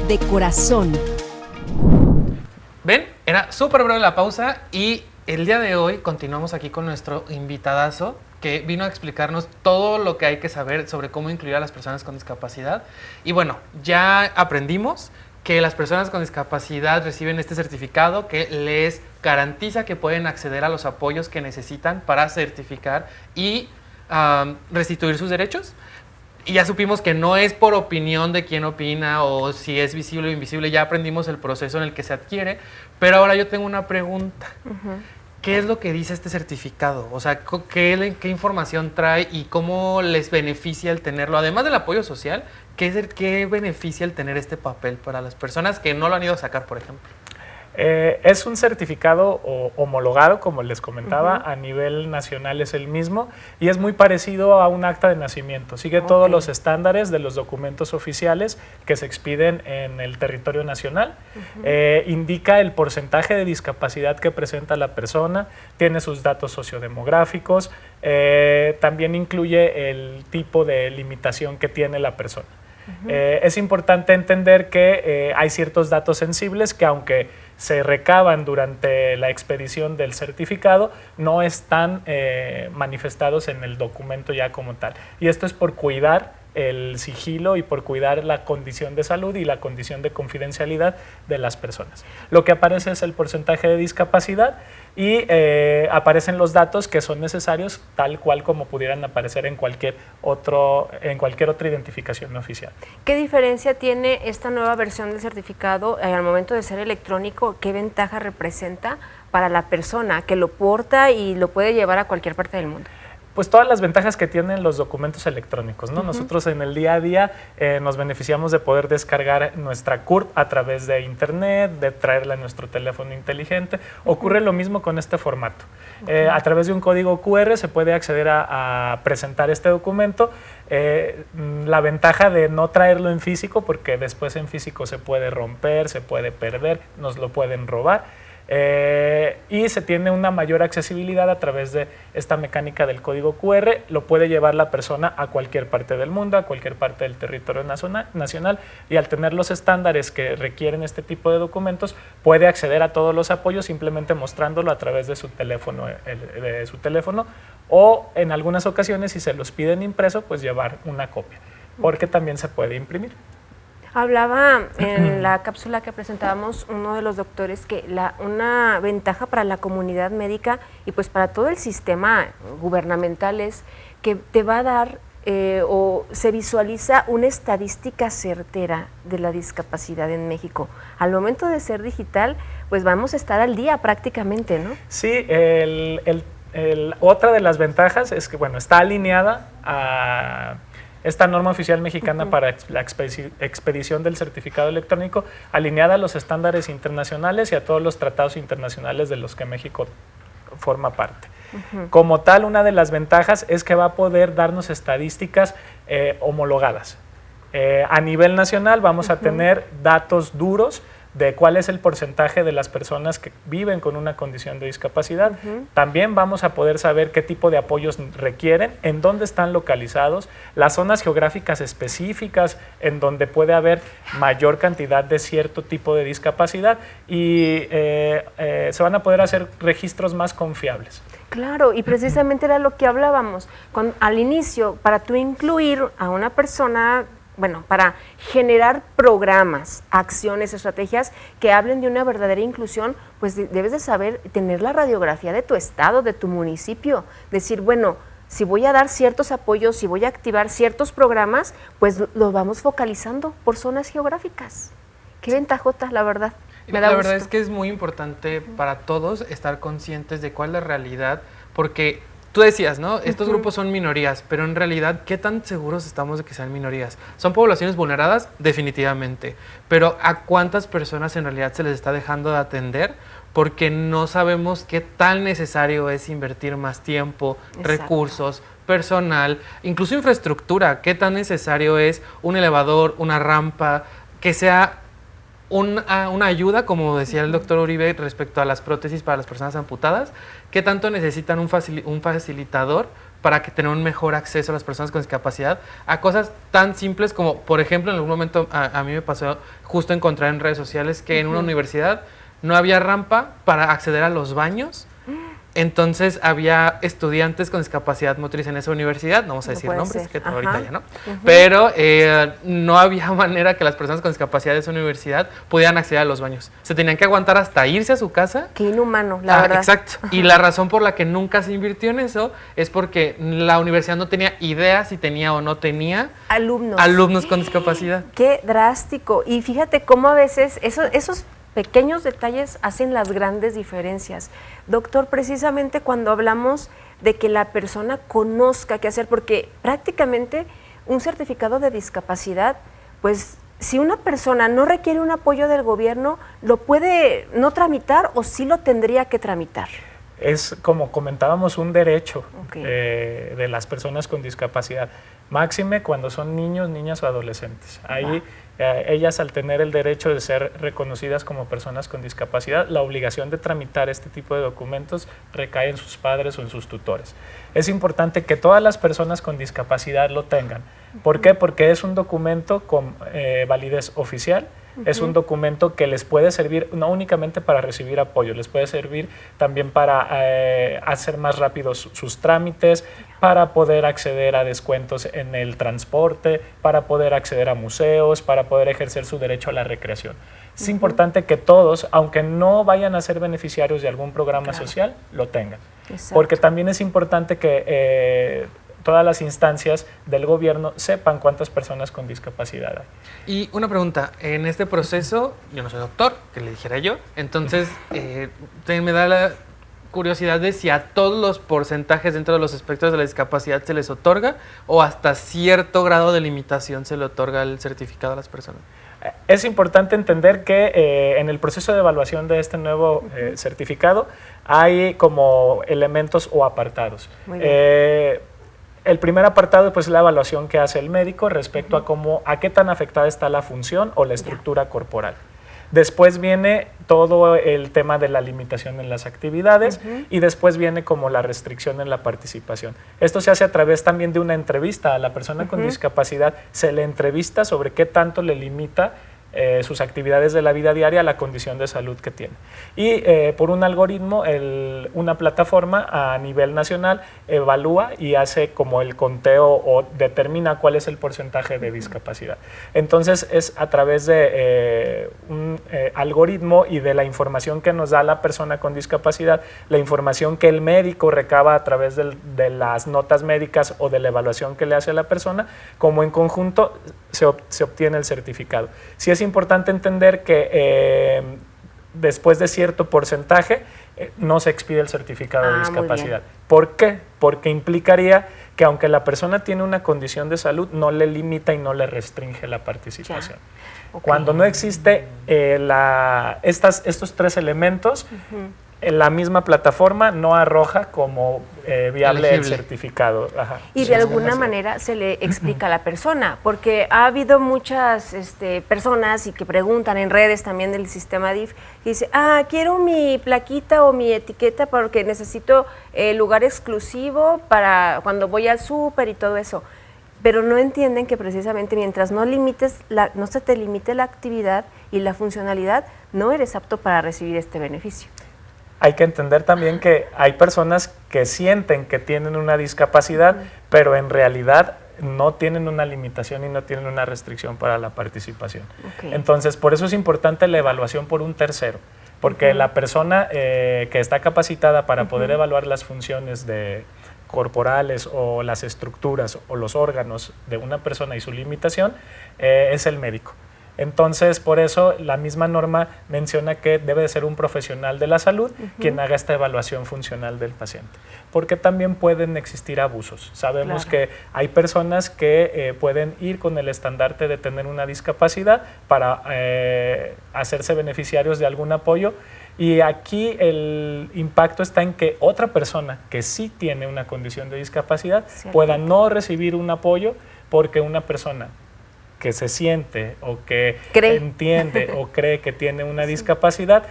C: De Corazón.
F: ¿Ven? Era súper breve la pausa y el día de hoy continuamos aquí con nuestro invitadazo que vino a explicarnos todo lo que hay que saber sobre cómo incluir a las personas con discapacidad. Y bueno, ya aprendimos que las personas con discapacidad reciben este certificado que les garantiza que pueden acceder a los apoyos que necesitan para certificar y restituir sus derechos. Y ya supimos que no es por opinión de quién opina o si es visible o invisible, ya aprendimos el proceso en el que se adquiere, pero ahora yo tengo una pregunta. ¿Qué es lo que dice este certificado? O sea, ¿qué información trae y cómo les beneficia el tenerlo? Además del apoyo social, ¿qué beneficia el tener este papel para las personas que no lo han ido a sacar, por ejemplo?
K: Es un certificado homologado, como les comentaba, a nivel nacional es el mismo y es muy parecido a un acta de nacimiento. Sigue todos los estándares de los documentos oficiales que se expiden en el territorio nacional. Indica el porcentaje de discapacidad que presenta la persona, tiene sus datos sociodemográficos, también incluye el tipo de limitación que tiene la persona. Es importante entender que hay ciertos datos sensibles que aunque se recaban durante la expedición del certificado, no están manifestados en el documento ya como tal. Y esto es por cuidar el sigilo y por cuidar la condición de salud y la condición de confidencialidad de las personas. Lo que aparece es el porcentaje de discapacidad y aparecen los datos que son necesarios tal cual como pudieran aparecer en cualquier otra identificación oficial.
E: ¿Qué diferencia tiene esta nueva versión del certificado al momento de ser electrónico? ¿Qué ventaja representa para la persona que lo porta y lo puede llevar a cualquier parte del mundo?
K: Pues todas las ventajas que tienen los documentos electrónicos, ¿no? Nosotros en el día a día nos beneficiamos de poder descargar nuestra CURP a través de internet, de traerla en nuestro teléfono inteligente. Ocurre lo mismo con este formato. A través de un código QR se puede acceder a presentar este documento. La ventaja de no traerlo en físico, porque después en físico se puede romper, se puede perder, nos lo pueden robar. Y se tiene una mayor accesibilidad a través de esta mecánica del código QR. Lo puede llevar la persona a cualquier parte del mundo, a cualquier parte del territorio nacional, y al tener los estándares que requieren este tipo de documentos, puede acceder a todos los apoyos simplemente mostrándolo a través de su teléfono, o en algunas ocasiones, si se los piden impreso, pues llevar una copia, porque también se puede imprimir.
E: Hablaba en la cápsula que presentábamos uno de los doctores que una ventaja para la comunidad médica y pues para todo el sistema gubernamental es que te va a dar o se visualiza una estadística certera de la discapacidad en México. Al momento de ser digital, pues vamos a estar al día prácticamente, ¿no?
K: Sí, otra de las ventajas es que, bueno, está alineada a esta norma oficial mexicana para la expedición del certificado electrónico, alineada a los estándares internacionales y a todos los tratados internacionales de los que México forma parte. Como tal, una de las ventajas es que va a poder darnos estadísticas homologadas. A nivel nacional vamos a tener datos duros de cuál es el porcentaje de las personas que viven con una condición de discapacidad. También vamos a poder saber qué tipo de apoyos requieren, en dónde están localizados, las zonas geográficas específicas en donde puede haber mayor cantidad de cierto tipo de discapacidad, y se van a poder hacer registros más confiables.
E: Claro, y precisamente era lo que hablábamos. Al inicio, para tú incluir a una persona, bueno, para generar programas, acciones, estrategias que hablen de una verdadera inclusión, pues debes de saber tener la radiografía de tu estado, de tu municipio, decir, bueno, si voy a dar ciertos apoyos, si voy a activar ciertos programas, pues los vamos focalizando por zonas geográficas. Qué ventajota, la verdad.
F: La verdad es que es muy importante para todos estar conscientes de cuál es la realidad, porque tú decías, ¿no? Estos grupos son minorías, pero en realidad, ¿qué tan seguros estamos de que sean minorías? ¿Son poblaciones vulneradas? Definitivamente. Pero ¿a cuántas personas en realidad se les está dejando de atender? Porque no sabemos qué tan necesario es invertir más tiempo, recursos, personal, incluso infraestructura. ¿Qué tan necesario es un elevador, una rampa, que sea una ayuda, como decía el doctor Uribe, respecto a las prótesis para las personas amputadas? ¿Qué tanto necesitan un facilitador para que tengan un mejor acceso a las personas con discapacidad a cosas tan simples como, por ejemplo, en algún momento a mí me pasó justo encontrar en redes sociales que en una universidad no había rampa para acceder a los baños? Entonces había estudiantes con discapacidad motriz en esa universidad, no vamos a decir nombres, que ahorita ya no, pero no había manera que las personas con discapacidad de esa universidad pudieran acceder a los baños. Se tenían que aguantar hasta irse a su casa.
E: Qué inhumano, la verdad.
F: Exacto. Y la razón por la que nunca se invirtió en eso es porque la universidad no tenía idea si tenía o no tenía alumnos con discapacidad.
E: Qué drástico. Y fíjate cómo a veces esos pequeños detalles hacen las grandes diferencias. Doctor, precisamente cuando hablamos de que la persona conozca qué hacer, porque prácticamente un certificado de discapacidad, pues si una persona no requiere un apoyo del gobierno, ¿lo puede no tramitar o sí lo tendría que tramitar?
K: Es, como comentábamos, un derecho de las personas con discapacidad, máxime cuando son niños, niñas o adolescentes. Ahí ellas, al tener el derecho de ser reconocidas como personas con discapacidad, la obligación de tramitar este tipo de documentos recae en sus padres o en sus tutores. Es importante que todas las personas con discapacidad lo tengan. ¿Por qué? Porque es un documento con validez oficial. Es un documento que les puede servir no únicamente para recibir apoyo, les puede servir también para hacer más rápidos sus trámites, para poder acceder a descuentos en el transporte, para poder acceder a museos, para poder ejercer su derecho a la recreación. Es importante que todos, aunque no vayan a ser beneficiarios de algún programa social, lo tengan. Exacto. Porque también es importante que todas las instancias del gobierno sepan cuántas personas con discapacidad hay.
F: Y una pregunta, en este proceso, yo no soy doctor, que le dijera yo, entonces me da la curiosidad de si a todos los porcentajes dentro de los espectros de la discapacidad se les otorga o hasta cierto grado de limitación se le otorga el certificado a las personas.
K: Es importante entender que en el proceso de evaluación de este nuevo certificado hay como elementos o apartados. el primer apartado pues, es la evaluación que hace el médico respecto a qué tan afectada está la función o la estructura corporal. Después viene todo el tema de la limitación en las actividades y después viene como la restricción en la participación. Esto se hace a través también de una entrevista a la persona con discapacidad. Se le entrevista sobre qué tanto le limita sus actividades de la vida diaria a la condición de salud que tiene. Y por un algoritmo, una plataforma a nivel nacional evalúa y hace como el conteo o determina cuál es el porcentaje de discapacidad. Entonces es a través de un algoritmo y de la información que nos da la persona con discapacidad, la información que el médico recaba a través de las notas médicas o de la evaluación que le hace a la persona, como en conjunto se obtiene el certificado. Sí es importante entender que después de cierto porcentaje no se expide el certificado de discapacidad. ¿Por qué? Porque implicaría que aunque la persona tiene una condición de salud, no le limita y no le restringe la participación. Cuando no existe estos tres elementos, la misma plataforma no arroja como viable el certificado.
E: Y de alguna manera se le explica a la persona, porque ha habido muchas personas y que preguntan en redes también del sistema DIF, y dice, quiero mi plaquita o mi etiqueta porque necesito lugar exclusivo para cuando voy al súper y todo eso. Pero no entienden que precisamente mientras no se te limite la actividad y la funcionalidad, no eres apto para recibir este beneficio.
K: Hay que entender también que hay personas que sienten que tienen una discapacidad, pero en realidad no tienen una limitación y no tienen una restricción para la participación. Entonces, por eso es importante la evaluación por un tercero, porque la persona que está capacitada para poder evaluar las funciones corporales o las estructuras o los órganos de una persona y su limitación es el médico. Entonces, por eso la misma norma menciona que debe de ser un profesional de la salud quien haga esta evaluación funcional del paciente, porque también pueden existir abusos. Sabemos que hay personas que pueden ir con el estandarte de tener una discapacidad para hacerse beneficiarios de algún apoyo, y aquí el impacto está en que otra persona que sí tiene una condición de discapacidad pueda no recibir un apoyo porque una persona que se siente o que entiende o cree que tiene una discapacidad,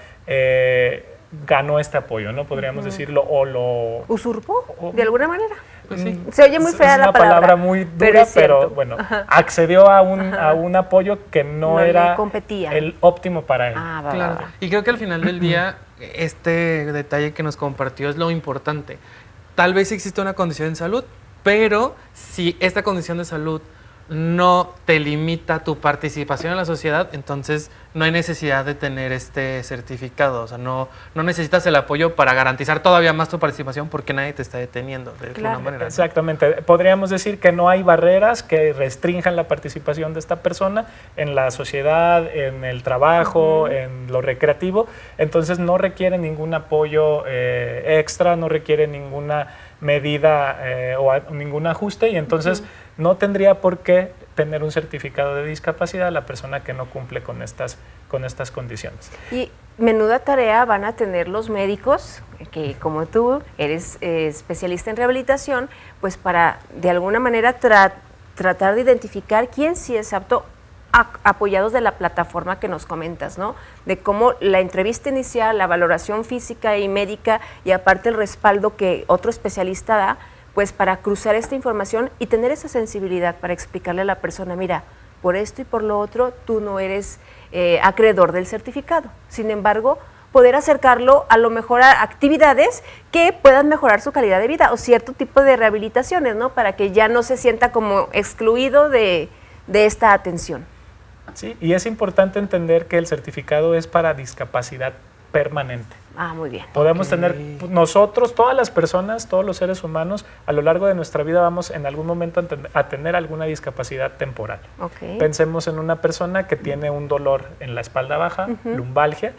K: ganó este apoyo, ¿no? Podríamos decirlo, o lo...
E: ¿Usurpó? ¿De alguna manera? Pues sí. Se oye muy fea la palabra.
K: Es una palabra muy dura, pero bueno, accedió a un apoyo que no era el óptimo para él.
F: Claro. Y creo que al final del día, este detalle que nos compartió es lo importante. Tal vez existe una condición de salud, pero si esta condición de salud no te limita tu participación en la sociedad, entonces no hay necesidad de tener este certificado. O sea, no necesitas el apoyo para garantizar todavía más tu participación porque nadie te está deteniendo de alguna manera.
K: Exactamente. Podríamos decir que no hay barreras que restrinjan la participación de esta persona en la sociedad, en el trabajo, en lo recreativo. Entonces no requiere ningún apoyo extra, no requiere ninguna medida o ningún ajuste, y entonces no tendría por qué tener un certificado de discapacidad la persona que no cumple con estas condiciones.
E: Y menuda tarea van a tener los médicos, que como tú eres especialista en rehabilitación, pues para de alguna manera tratar de identificar quién sí es apto, apoyados de la plataforma que nos comentas, ¿no? De cómo la entrevista inicial, la valoración física y médica y aparte el respaldo que otro especialista da, pues para cruzar esta información y tener esa sensibilidad para explicarle a la persona, mira, por esto y por lo otro, tú no eres acreedor del certificado. Sin embargo, poder acercarlo a lo mejor a actividades que puedan mejorar su calidad de vida o cierto tipo de rehabilitaciones, ¿no? Para que ya no se sienta como excluido de esta atención.
K: Sí, y es importante entender que el certificado es para discapacidad permanente.
E: Muy bien.
K: Podemos tener nosotros, todas las personas, todos los seres humanos, a lo largo de nuestra vida vamos en algún momento a tener alguna discapacidad temporal. Pensemos en una persona que tiene un dolor en la espalda baja, lumbalgia,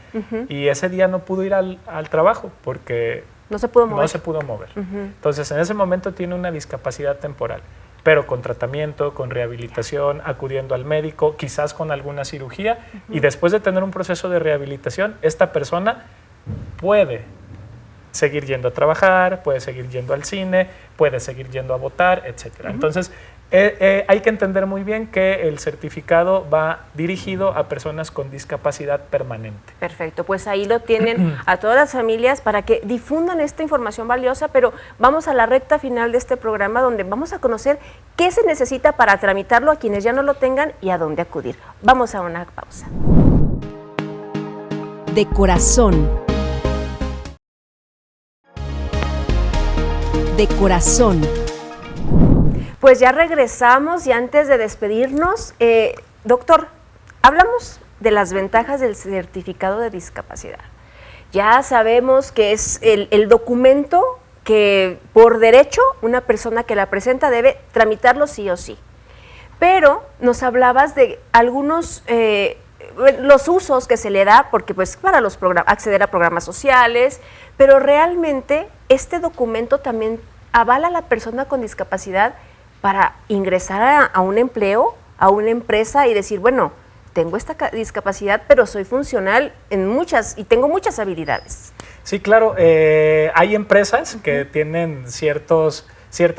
K: y ese día no pudo ir al trabajo porque
E: no se pudo
K: mover. Entonces, en ese momento tiene una discapacidad temporal, pero con tratamiento, con rehabilitación, acudiendo al médico, quizás con alguna cirugía, y después de tener un proceso de rehabilitación, esta persona puede seguir yendo a trabajar, puede seguir yendo al cine, puede seguir yendo a votar, etc. Entonces, hay que entender muy bien que el certificado va dirigido a personas con discapacidad permanente.
E: Perfecto, pues ahí lo tienen a todas las familias para que difundan esta información valiosa, pero vamos a la recta final de este programa donde vamos a conocer qué se necesita para tramitarlo a quienes ya no lo tengan y a dónde acudir. Vamos a una pausa.
C: De corazón. De corazón.
E: Pues ya regresamos y antes de despedirnos, doctor, hablamos de las ventajas del certificado de discapacidad. Ya sabemos que es el documento que por derecho una persona que la presenta debe tramitarlo sí o sí. Pero nos hablabas de algunos, los usos que se le da, porque pues para los acceder a programas sociales, pero realmente este documento también avala a la persona con discapacidad para ingresar a un empleo, a una empresa y decir, bueno, tengo esta discapacidad, pero soy funcional en muchas y tengo muchas habilidades.
K: Sí, claro, hay empresas que tienen ciertas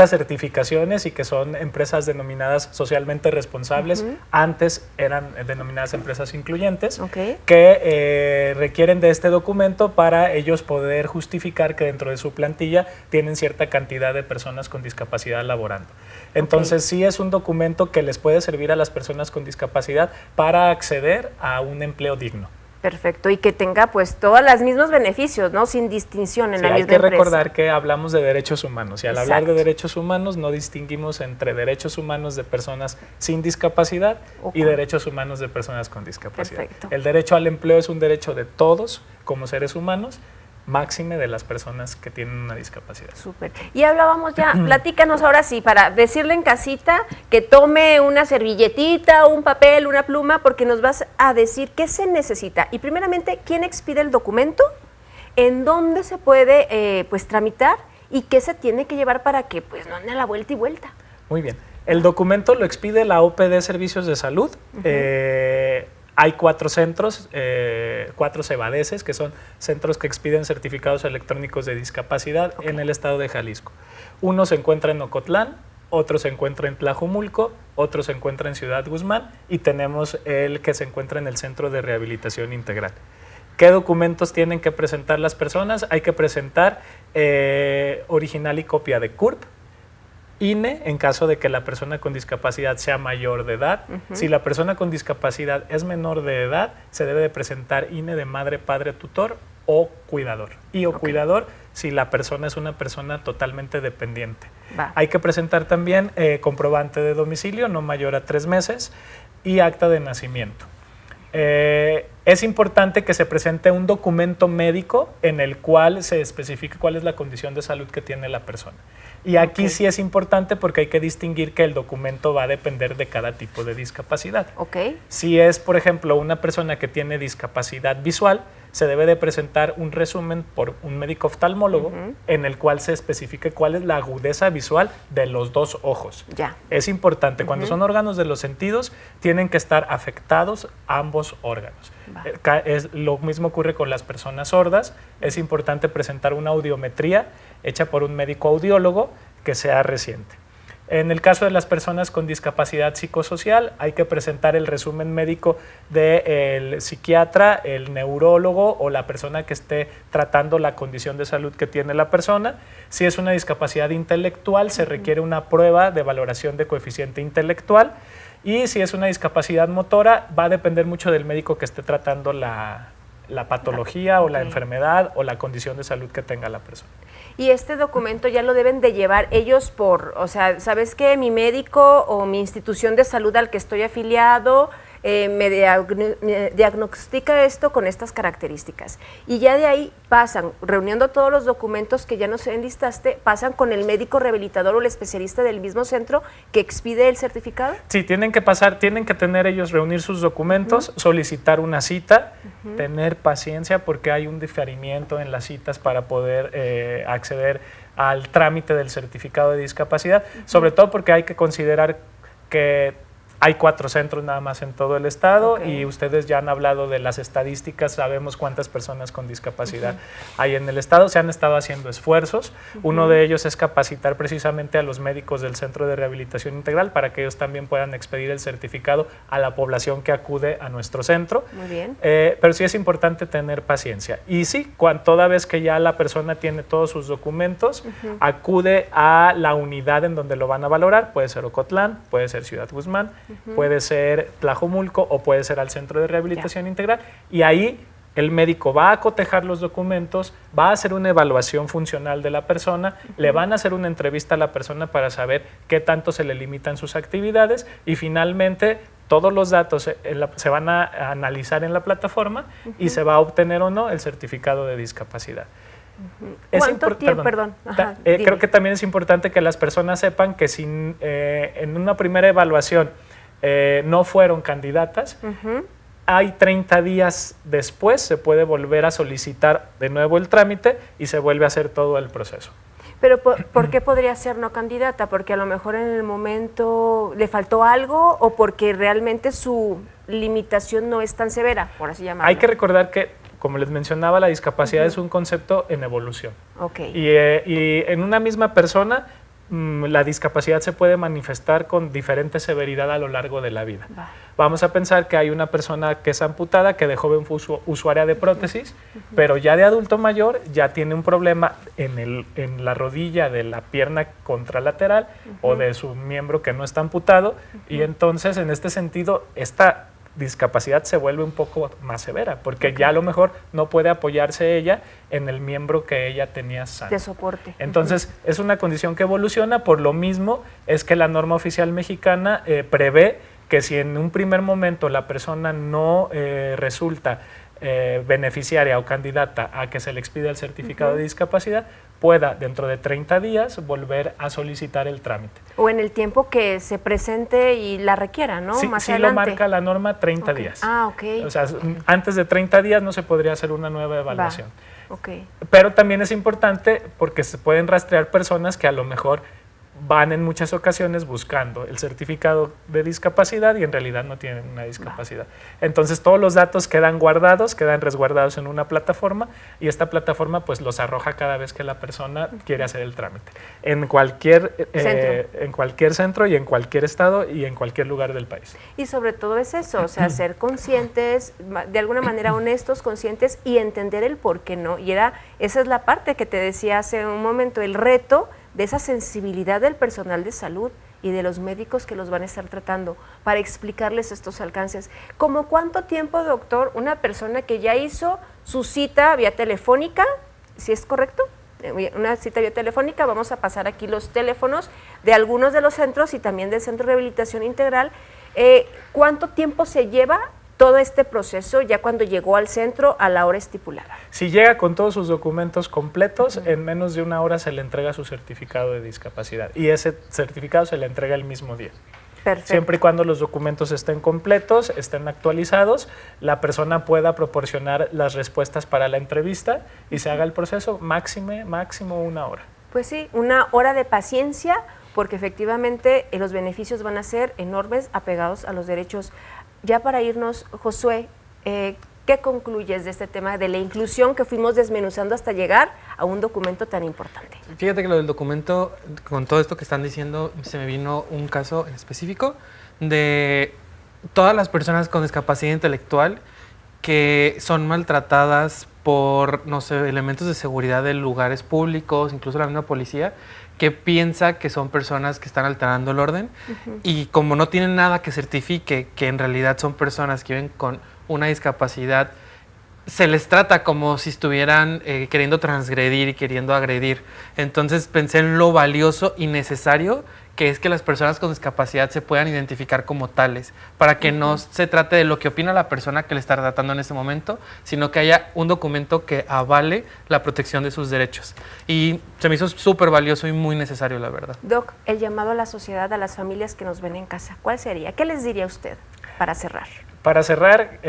K: certificaciones y que son empresas denominadas socialmente responsables. Antes eran denominadas empresas incluyentes, que requieren de este documento para ellos poder justificar que dentro de su plantilla tienen cierta cantidad de personas con discapacidad laborando. Entonces sí es un documento que les puede servir a las personas con discapacidad para acceder a un empleo digno.
E: Perfecto, y que tenga pues todos los mismos beneficios, ¿no? Sin distinción en la misma empresa.
K: Hay que recordar que hablamos de derechos humanos y al hablar de derechos humanos no distinguimos entre derechos humanos de personas sin discapacidad y derechos humanos de personas con discapacidad. Perfecto. El derecho al empleo es un derecho de todos como seres humanos, máxime de las personas que tienen una discapacidad.
E: Súper. Y hablábamos ya, platícanos ahora sí, para decirle en casita que tome una servilletita, un papel, una pluma, porque nos vas a decir qué se necesita. Y primeramente, ¿quién expide el documento? ¿En dónde se puede pues tramitar? ¿Y qué se tiene que llevar para que pues no ande a la vuelta y vuelta?
K: Muy bien. El documento lo expide la OPD Servicios de Salud. Hay 4 centros, 4 CEBADESES, que son centros que expiden certificados electrónicos de discapacidad en el estado de Jalisco. Uno se encuentra en Ocotlán, otro se encuentra en Tlajumulco, otro se encuentra en Ciudad Guzmán y tenemos el que se encuentra en el Centro de Rehabilitación Integral. ¿Qué documentos tienen que presentar las personas? Hay que presentar original y copia de CURP, INE en caso de que la persona con discapacidad sea mayor de edad. Si la persona con discapacidad es menor de edad, se debe de presentar INE de madre, padre, tutor o cuidador. Cuidador si la persona es una persona totalmente dependiente. Hay que presentar también comprobante de domicilio no mayor a 3 meses y acta de nacimiento. Es importante que se presente un documento médico en el cual se especifique cuál es la condición de salud que tiene la persona. Y aquí sí es importante porque hay que distinguir que el documento va a depender de cada tipo de discapacidad. Si es, por ejemplo, una persona que tiene discapacidad visual, se debe de presentar un resumen por un médico oftalmólogo en el cual se especifique cuál es la agudeza visual de los 2 ojos. Es importante, cuando son órganos de los sentidos, tienen que estar afectados ambos órganos. Lo mismo ocurre con las personas sordas. Es importante presentar una audiometría hecha por un médico audiólogo que sea reciente. En el caso de las personas con discapacidad psicosocial, hay que presentar el resumen médico del psiquiatra, el neurólogo o la persona que esté tratando la condición de salud que tiene la persona. Si es una discapacidad intelectual, se requiere una prueba de valoración de coeficiente intelectual. Y si es una discapacidad motora, va a depender mucho del médico que esté tratando la patología o la enfermedad o la condición de salud que tenga la persona.
E: Y este documento ya lo deben de llevar ellos o sea, ¿sabes qué? Mi médico o mi institución de salud al que estoy afiliado me diagnostica esto con estas características. Y ya de ahí pasan, reuniendo todos los documentos que ya nos enlistaste, pasan con el médico rehabilitador o el especialista del mismo centro que expide el certificado.
K: Sí, tienen que tener ellos, reunir sus documentos, solicitar una cita, tener paciencia porque hay un diferimiento en las citas para poder acceder al trámite del certificado de discapacidad, sobre todo porque hay que considerar que Hay 4 centros nada más en todo el estado,
E: Okay.
K: y ustedes ya han hablado de las estadísticas, sabemos cuántas personas con discapacidad hay en el estado, se han estado haciendo esfuerzos. Uno de ellos es capacitar precisamente a los médicos del Centro de Rehabilitación Integral para que ellos también puedan expedir el certificado a la población que acude a nuestro centro.
E: Muy bien.
K: Pero sí es importante tener paciencia. Y sí, toda vez que ya la persona tiene todos sus documentos, acude a la unidad en donde lo van a valorar, puede ser Ocotlán, puede ser Ciudad Guzmán, puede ser Tlajomulco o puede ser al Centro de Rehabilitación Integral, y ahí el médico va a cotejar los documentos, va a hacer una evaluación funcional de la persona, le van a hacer una entrevista a la persona para saber qué tanto se le limitan sus actividades, y finalmente todos los datos se van a analizar en la plataforma y se va a obtener o no el certificado de discapacidad.
E: ¿Cuánto tiempo? Perdón.
K: Creo que también es importante que las personas sepan que si en una primera evaluación no fueron candidatas, hay 30 días después se puede volver a solicitar de nuevo el trámite y se vuelve a hacer todo el proceso.
E: Pero ¿por qué podría ser no candidata? ¿Porque a lo mejor en el momento le faltó algo o porque realmente su limitación no es tan severa, por así llamarlo?
K: Hay que recordar que, como les mencionaba, la discapacidad es un concepto en evolución.
E: Okay.
K: Y en una misma persona la discapacidad se puede manifestar con diferente severidad a lo largo de la vida. Vamos a pensar que hay una persona que es amputada, que de joven fue usuaria de prótesis, pero ya de adulto mayor ya tiene un problema en la rodilla de la pierna contralateral o de su miembro que no está amputado, y entonces en este sentido esta discapacidad se vuelve un poco más severa, porque ya a lo mejor no puede apoyarse ella en el miembro que ella tenía sano.
E: De soporte.
K: Entonces, es una condición que evoluciona, por lo mismo es que la norma oficial mexicana prevé que si en un primer momento la persona no resulta beneficiaria o candidata a que se le expida el certificado de discapacidad, pueda dentro de 30 días volver a solicitar el trámite.
E: O en el tiempo que se presente y la requiera, ¿no?
K: Sí,
E: Más
K: adelante. Lo
E: adelante.
K: marca la norma 30 días.
E: Ah, ok.
K: O sea, antes de 30 días no se podría hacer una nueva evaluación.
E: Okay.
K: Pero también es importante porque se pueden rastrear personas que a lo mejor van en muchas ocasiones buscando el certificado de discapacidad y en realidad no tienen una discapacidad. Entonces todos los datos quedan guardados, quedan resguardados en una plataforma, y esta plataforma pues los arroja cada vez que la persona quiere hacer el trámite. En cualquier centro y en cualquier estado y en cualquier lugar del país.
E: Y sobre todo es eso, o sea, ser conscientes, de alguna manera honestos, conscientes y entender el por qué no. Y esa es la parte que te decía hace un momento, el reto de esa sensibilidad del personal de salud y de los médicos que los van a estar tratando para explicarles estos alcances. ¿Cómo cuánto tiempo, doctor, una persona que ya hizo su cita vía telefónica, si es correcto? Una cita vía telefónica, vamos a pasar aquí los teléfonos de algunos de los centros y también del Centro de Rehabilitación Integral. ¿Cuánto tiempo se lleva todo este proceso ya cuando llegó al centro a la hora estipulada?
K: Si llega con todos sus documentos completos, en menos de una hora se le entrega su certificado de discapacidad, y ese certificado se le entrega el mismo día.
E: Perfecto.
K: Siempre y cuando los documentos estén completos, estén actualizados, la persona pueda proporcionar las respuestas para la entrevista y se haga el proceso máximo una hora.
E: Pues sí, una hora de paciencia, porque efectivamente los beneficios van a ser enormes, apegados a los derechos. Ya para irnos, Josué, ¿qué concluyes de este tema de la inclusión que fuimos desmenuzando hasta llegar a un documento tan importante?
F: Fíjate que lo del documento, con todo esto que están diciendo, se me vino un caso en específico de todas las personas con discapacidad intelectual que son maltratadas por, no sé, elementos de seguridad de lugares públicos, incluso la misma policía, que piensa que son personas que están alterando el orden, y como no tienen nada que certifique que en realidad son personas que viven con una discapacidad, se les trata como si estuvieran queriendo transgredir y queriendo agredir. Entonces pensé en lo valioso y necesario que es que las personas con discapacidad se puedan identificar como tales, para que no se trate de lo que opina la persona que le está tratando en ese momento, sino que haya un documento que avale la protección de sus derechos. Y se me hizo súper valioso y muy necesario, la verdad.
E: Doc, el llamado a la sociedad, a las familias que nos ven en casa, ¿cuál sería? ¿Qué les diría usted para cerrar?
K: Para cerrar,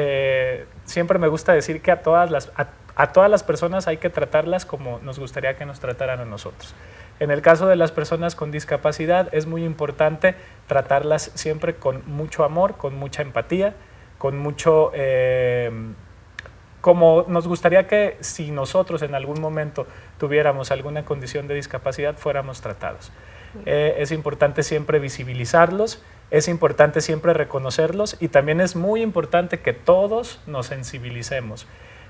K: siempre me gusta decir que a todas las personas hay que tratarlas como nos gustaría que nos trataran a nosotros. En el caso de las personas con discapacidad es muy importante tratarlas siempre con mucho amor, con mucha empatía, con mucho... como nos gustaría que si nosotros en algún momento tuviéramos alguna condición de discapacidad fuéramos tratados. Es importante siempre visibilizarlos, es importante siempre reconocerlos y también es muy importante que todos nos sensibilicemos,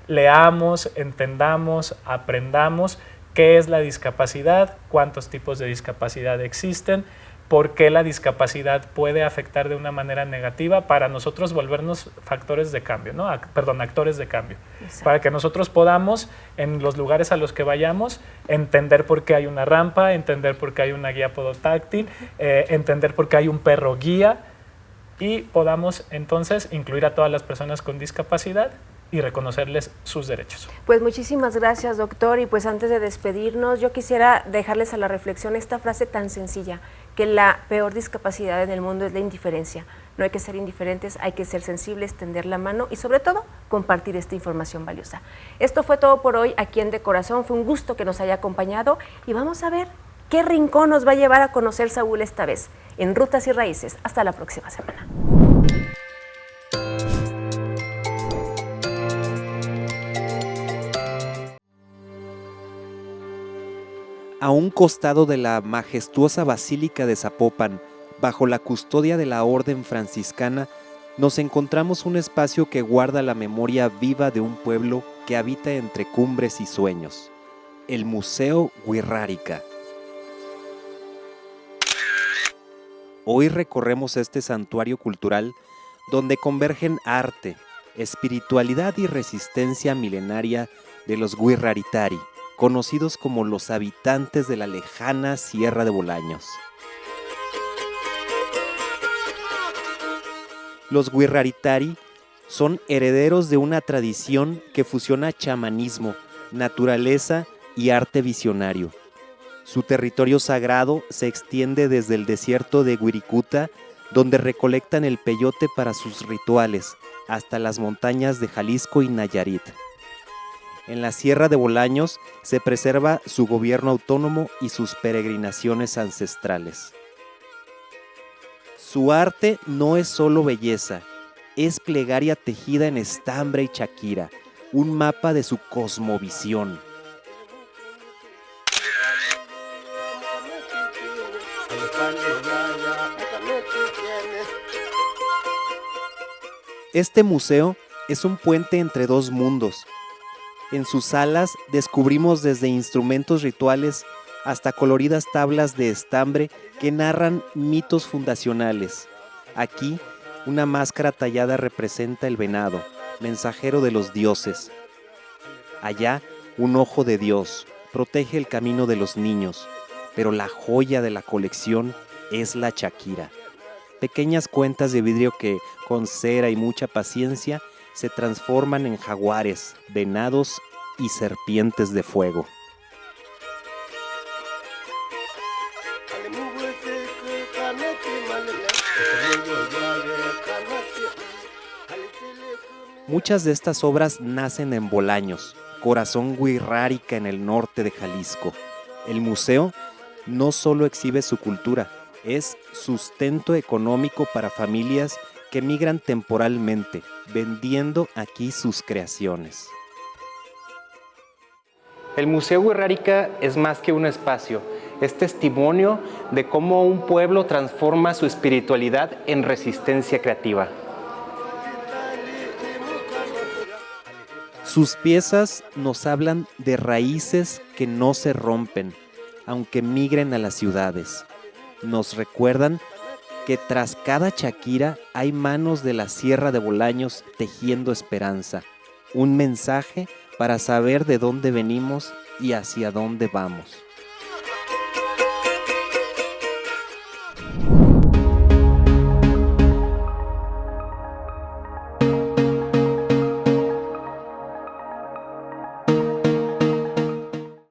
K: leamos, entendamos, aprendamos qué es la discapacidad, cuántos tipos de discapacidad existen, por qué la discapacidad puede afectar de una manera negativa para nosotros volvernos factores de cambio, ¿no? Actores de cambio. Exacto. Para que nosotros podamos, en los lugares a los que vayamos, entender por qué hay una rampa, entender por qué hay una guía podotáctil, entender por qué hay un perro guía y podamos entonces incluir a todas las personas con discapacidad y reconocerles sus derechos.
E: Pues muchísimas gracias, doctor, y pues antes de despedirnos yo quisiera dejarles a la reflexión esta frase tan sencilla, que la peor discapacidad en el mundo es la indiferencia. No hay que ser indiferentes, hay que ser sensibles, tender la mano y sobre todo compartir esta información valiosa. Esto fue todo por hoy aquí en De Corazón, fue un gusto que nos haya acompañado y vamos a ver qué rincón nos va a llevar a conocer Saúl esta vez en Rutas y Raíces. Hasta la próxima semana.
N: A un costado de la majestuosa Basílica de Zapopan, bajo la custodia de la Orden Franciscana, nos encontramos un espacio que guarda la memoria viva de un pueblo que habita entre cumbres y sueños, el Museo Wixárika. Hoy recorremos este santuario cultural donde convergen arte, espiritualidad y resistencia milenaria de los Wixáritari, conocidos como los habitantes de la lejana Sierra de Bolaños. Los Wixáritari son herederos de una tradición que fusiona chamanismo, naturaleza y arte visionario. Su territorio sagrado se extiende desde el desierto de Wirikuta, donde recolectan el peyote para sus rituales, hasta las montañas de Jalisco y Nayarit. En la Sierra de Bolaños se preserva su gobierno autónomo y sus peregrinaciones ancestrales. Su arte no es solo belleza, es plegaria tejida en estambre y chaquira, un mapa de su cosmovisión. Este museo es un puente entre dos mundos. En sus salas descubrimos desde instrumentos rituales hasta coloridas tablas de estambre que narran mitos fundacionales. Aquí, una máscara tallada representa el venado, mensajero de los dioses. Allá, un ojo de Dios protege el camino de los niños, pero la joya de la colección es la chaquira. Pequeñas cuentas de vidrio que, con cera y mucha paciencia, se transforman en jaguares, venados y serpientes de fuego. Muchas de estas obras nacen en Bolaños, corazón Wixárika en el norte de Jalisco. El museo no solo exhibe su cultura, es sustento económico para familias que migran temporalmente, vendiendo aquí sus creaciones. El Museo Wixárika es más que un espacio, es testimonio de cómo un pueblo transforma su espiritualidad en resistencia creativa. Sus piezas nos hablan de raíces que no se rompen, aunque migren a las ciudades. Nos recuerdan que tras cada chaquira hay manos de la Sierra de Bolaños tejiendo esperanza, un mensaje para saber de dónde venimos y hacia dónde vamos.